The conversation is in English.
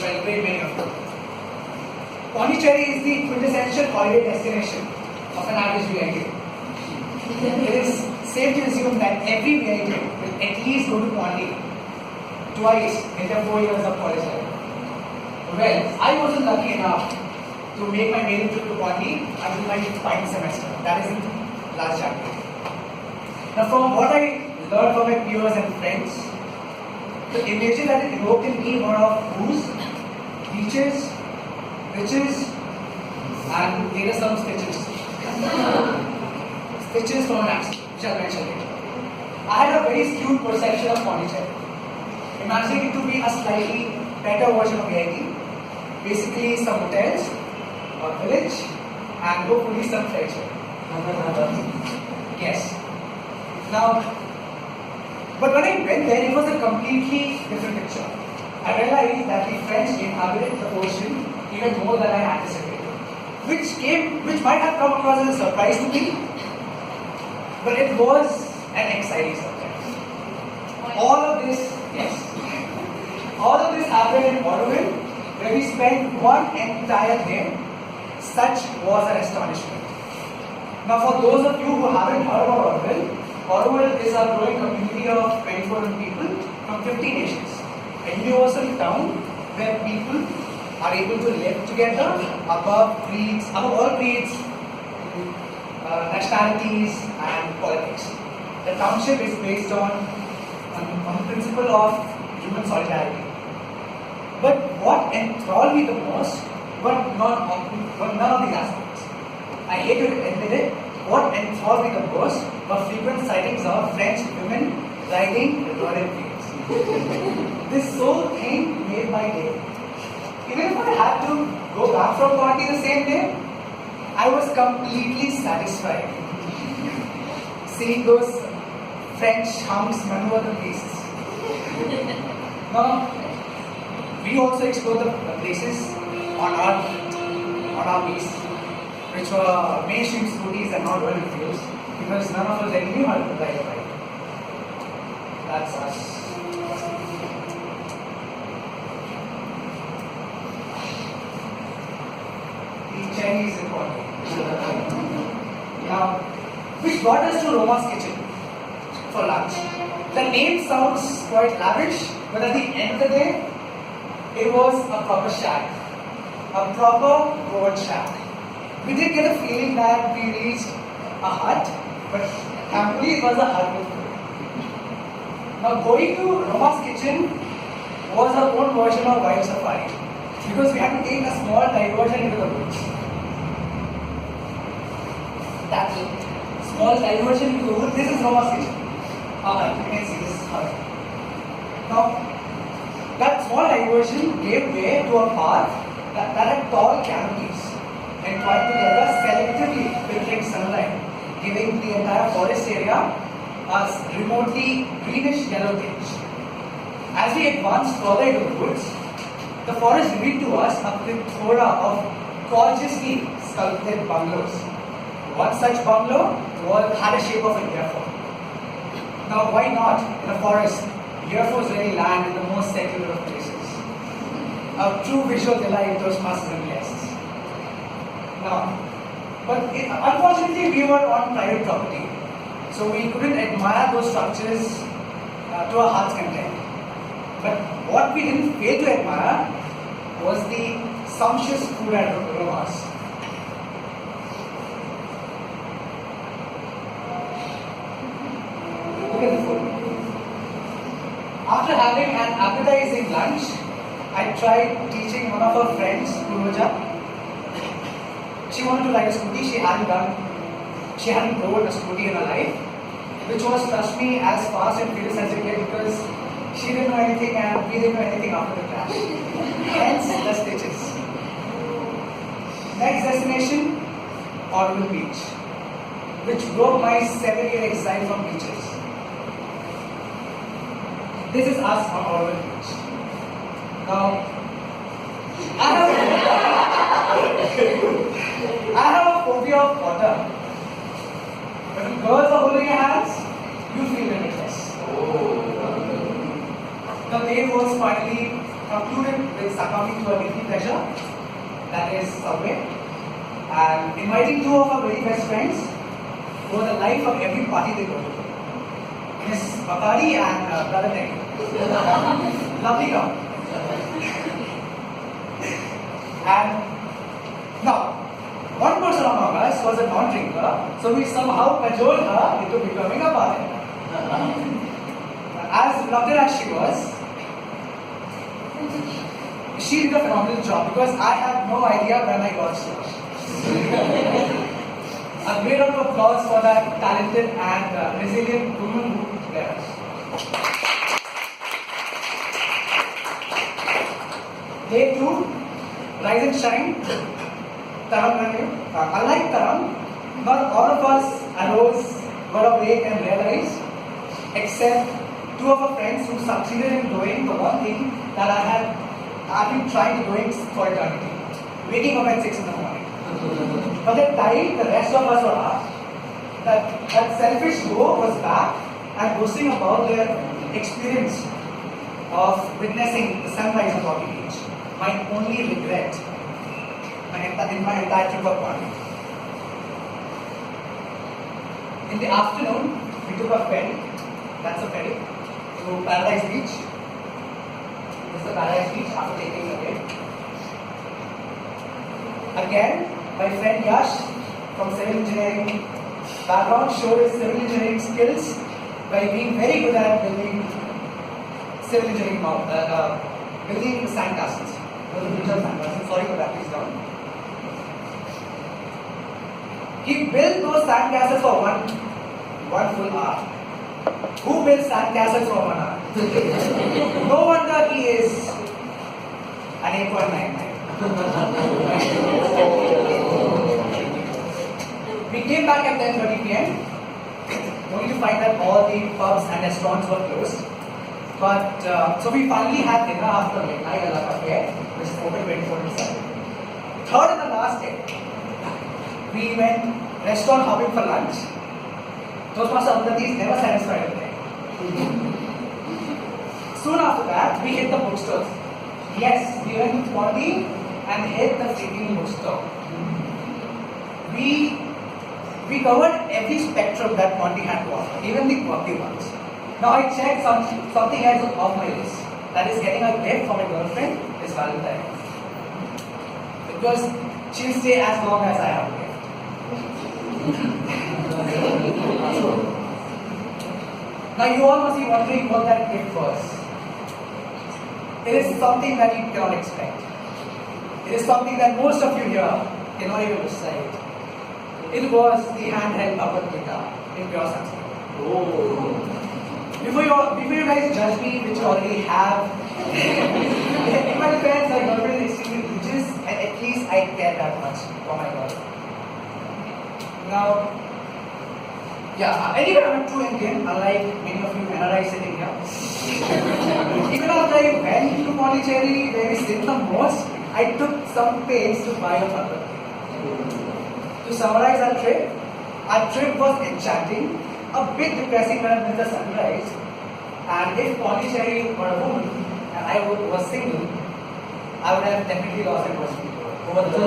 Well, great many of them. Pondicherry is the quintessential holiday destination of an average VIP. It is safe to assume that every VIP will at least go to Pondi twice in their 4 years of college life. Well, I wasn't lucky enough to make my maiden trip to Pondi until my final semester. That is in last January. Now, from what I learned from my peers and friends, the images that it evoked in me were of booze, beaches, witches, and there are some stitches. Stitches from an accident, which I'll mention later. I had a very skewed perception of Pondicherry, imagining it to be a slightly better version of VIP. Basically, some hotels, a village, and hopefully some treasure. Yes. Now, but when I went there, it was a completely different picture. I realized that the French inhabited the ocean even more than I anticipated, which might have come across as a surprise to me, but it was an exciting surprise. All of this happened in Auroville, where we spent one entire day. Such was our astonishment. Now, for those of you who haven't heard about Auroville is a growing community of 24 people from 50 nations. A universal town where people are able to live together above all creeds, nationalities, and politics. The township is based on the principle of human solidarity. But what enthralled me the most were none of these aspects. I hate to admit it, what enthralled me the most were frequent sightings of French women riding royal fields. This sole thing made my day. Even if I had to go back from Pondi the same day, I was completely satisfied seeing those French hunks maneuver the places. Now, we also explored the places on our beast, which were mainstream scooters and not royal fields, because none of us really knew how to ride a bike. That's us. The cherry is important. Now, which brought us to Roma's kitchen for lunch. The name sounds quite lavish, but at the end of the day, it was a proper shack. A proper road shack. We did get a feeling that we reached a hut, but thankfully it was a hut with food. Now, going to Roma's kitchen was our own version of wild safari, because we had to take a small diversion into the woods. That's it. Small diversion into the woods. This is Roma's kitchen. You can see this is her. Now, that small diversion gave way to a path that had tall canopies entwined together, selectively filtering sunlight, giving the entire forest area a remotely greenish yellow tinge. As we advanced further into the woods, the forest revealed to us a plethora of gorgeously sculpted bungalows. One such bungalow had a shape of a UFO. Now, why not in a forest? UFOs really land in the most secular of places. A true visual delight to those masses and guests. Now, unfortunately, we were on private property, so we couldn't admire those structures to our heart's content. But what we didn't fail to admire was the sumptuous food at Roma's. Look at the food. After having an appetizing lunch, I tried teaching one of her friends, Purvaja. She wanted to ride a scooty. She hadn't rode a scooty in her life, which was, trust me, as fast and furious as you get, because she didn't know anything and we didn't know anything after the crash. Hence the stitches. Next destination, Auroville Beach, which broke my 7-year exile from beaches. This is us on Auroville Beach. Now, I have a phobia of water. When girls are holding your hands, you feel limitless. The day was finally concluded with succumbing to a guilty pleasure, that is Subway, and inviting two of our very best friends who are the life of every party they go to. Miss Bakari and Brother Nick. Lovely girl. And now, one person among us was a non-drinker, so we somehow cajoled her into becoming a bartender. As reluctant as she was, she did a phenomenal job because I had no idea when I got started. A great round of applause for that talented and resilient woman who led us. Day 2, Rise and Shine. Unlike Taram, not all of us arose, got awake and realized, except two of our friends who succeeded in doing the one thing that I've been trying to do for eternity. Waking up at 6 in the morning. But that time, the rest of us were asked that selfish duo was back and boasting about their experience of witnessing the sunrise of Rocky Beach. My only regret in my entire trip of one. In the afternoon, we took a ferry, that's a ferry, to Paradise Beach. This is the Paradise Beach after taking a break. Again, my friend Yash from civil engineering background showed his civil engineering skills by being very good at building civil engineering building sandcastles. Sorry for that, please down. He built those sandcastles for one full hour. Who builds sandcastles for 1 hour? No wonder he is an 8.99. We came back at 10:30 p.m. only to find that all the pubs and restaurants were closed. But so we finally had dinner after midnight at La Cafe, which is open 24/7. Third and the last day, we went restaurant hopping for lunch. Toastmaster Abdulaziz never satisfied with it. Soon after that, we hit the bookstores. Yes, we went to Pondy and hit the freaking bookstore. We covered every spectrum that Pondy had to offer, even the quirky ones. Now I checked something else off my list. That is getting a gift from my girlfriend this Valentine's. Because she'll stay as long as I have a gift. Now you all must be wondering what that gift was. It is something that you cannot expect. It is something that most of you here cannot even recite. It was the handheld puppet guitar in pure Sanskrit. Oh. Before you guys judge me, which you already have, in my defense, my girlfriend is extremely religious, and at least I care that much for my girl. Now, yeah, anyway, I'm a true Indian, unlike many of you NRIs sitting here. Even after I went to Pondicherry, where we sit the most, I took some pains to buy a puppet. To summarize our trip was enchanting, a bit depressing when I missed the sunrise, and if Pondicherry were a woman and I was single, I would have definitely lost it over the